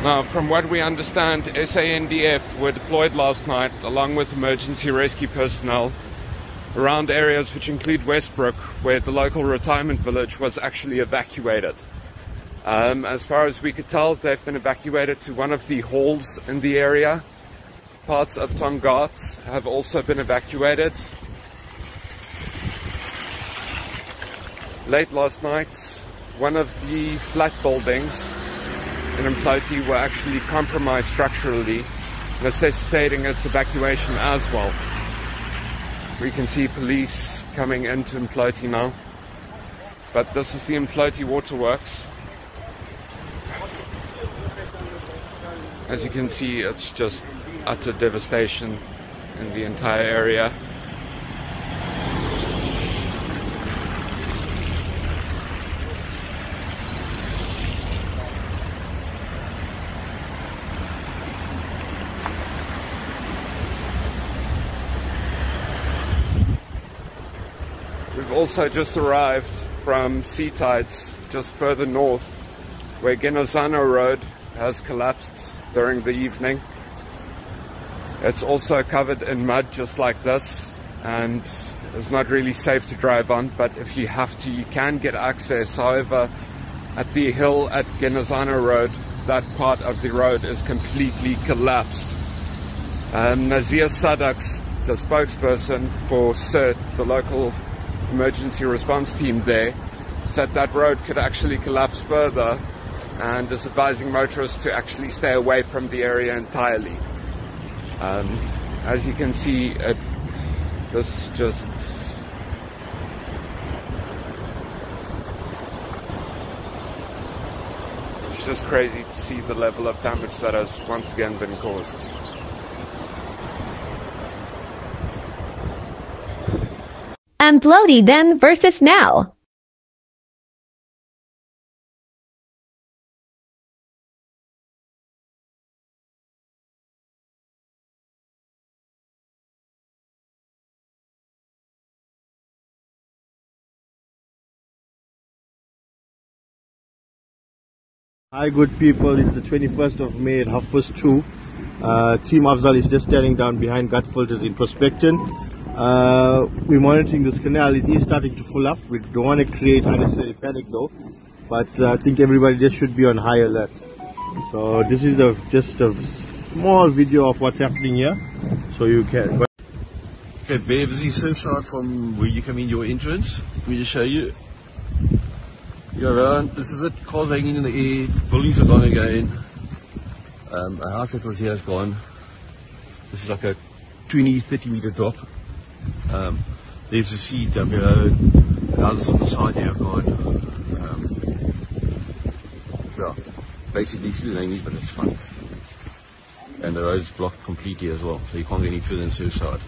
Now, from what we understand, SANDF were deployed last night along with emergency rescue personnel around areas which include Westbrook, where the local retirement village was actually evacuated. As far as we could tell, they've been evacuated to one of the halls in the area. Parts of Tongaat have also been evacuated. Late last night, one of the flat buildings in Mploti were actually compromised structurally, necessitating its evacuation as well. We can see police coming into Mploti now. But this is the Mploti Waterworks. As you can see, it's just utter devastation in the entire area. We've also just arrived from sea tides just further north, where Genozano Road has collapsed during the evening. It's also covered in mud just like this, and it's not really safe to drive on, but if you have to, you can get access. However, at the hill at Genozano Road, that part of the road is completely collapsed. Nazir Sadaks, the spokesperson for CERT, the local emergency response team there, said that road could actually collapse further and is advising motorists to actually stay away from the area entirely. As you can see, it's just crazy to see the level of damage that has once again been caused. Mploti then versus now. Hi good people, it's the 21st of May at 2:30. Team Afzal is just standing down behind gut filters in Prospecton. We're monitoring this canal. It is starting to fill up. We don't want to create unnecessary panic though, but I think everybody just should be on high alert. So this is just a small video of what's happening here, so you can. Okay, Bev, this is the shot from where you come in your entrance. Let me just show you. You're around, this is it, cars hanging in the air, buildings are gone again. A house that was here is gone. This is like a 20-30 meter drop. There's a seat down below, the houses on the side here are gone. Yeah, basically still hanging, but it's fun. And the road's blocked completely as well, so you can't get any further than Surfside.